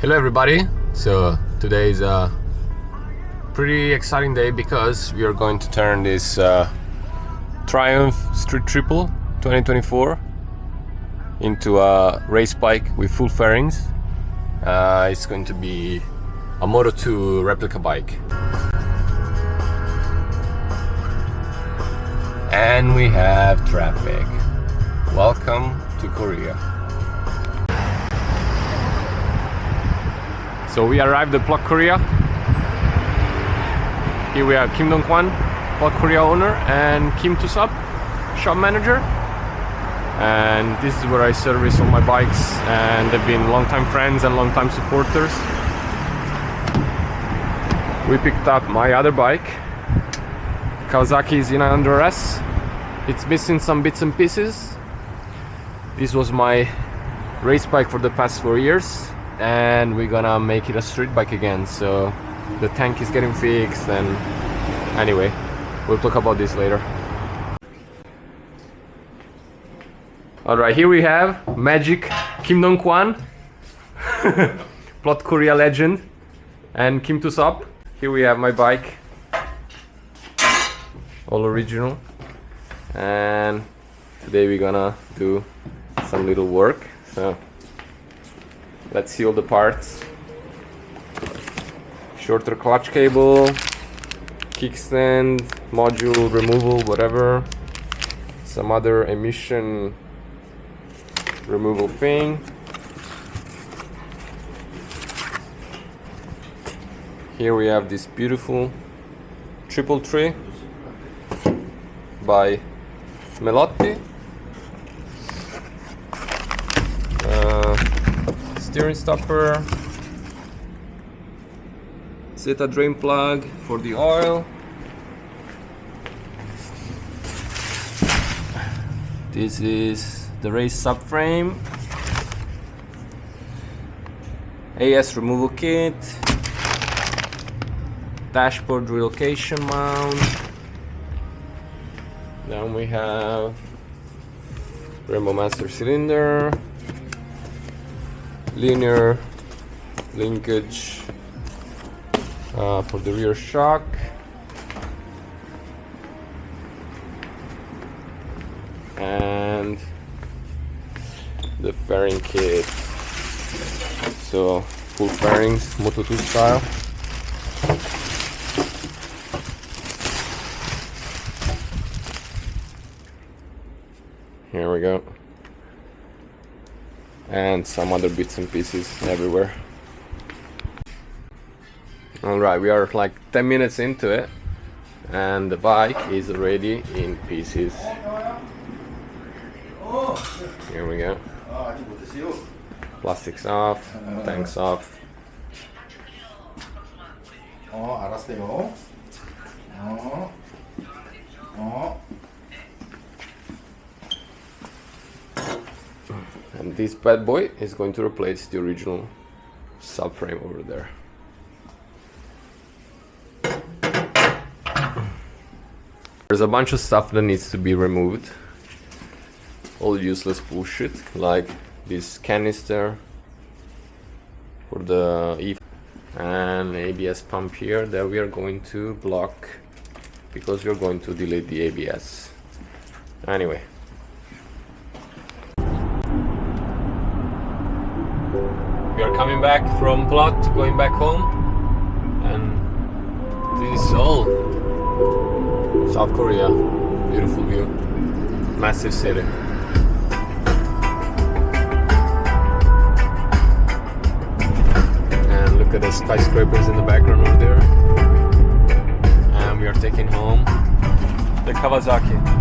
Hello everybody, so today is a pretty exciting day because we are going to turn this Triumph Street Triple 2024 into a race bike with full fairings. It's going to be a Moto2 replica bike. And we have traffic. Welcome to Korea. So we arrived at Plug Korea. Here we have Kim Dong-kwan, Plug Korea owner, and Kim Tusop, shop manager. And this is where I service all my bikes, and they've been long-time friends and long-time supporters. We picked up my other bike, Kawasaki Z900S. It's missing some bits and pieces. This was my race bike for the past 4 years, and we're gonna make it a street bike again. So the tank is getting fixed, and anyway, we'll talk about this later. Alright, here we have Magic Kim Dong-kwan, Plot Korea legend, and Kim Tusop. Here we have my bike, all original, and today we're gonna do some little work. So let's see all the parts. Shorter clutch cable, kickstand, module removal, whatever. Some other emission removal thing. Here we have this beautiful triple tree by Melotti. Steering stopper, Zeta drain plug for the oil. This is the race subframe, AS removal kit, dashboard relocation mount. Then we have Rainbow Master cylinder, linear linkage for the rear shock, and the fairing kit. So full fairings, Moto2 style. Here we go. And some other bits and pieces everywhere. Alright, we are like 10 minutes into it, and the bike is already in pieces. Here we go. Plastics off, tanks off. And this bad boy is going to replace the original subframe over there. There's a bunch of stuff that needs to be removed. All useless bullshit, like this canister for the E and ABS pump here that we are going to block because we're going to delete the ABS. Anyway. We are coming back from plot, going back home, and this is all South Korea. Beautiful view, massive city. And look at the skyscrapers in the background over there. And we are taking home the Kawasaki.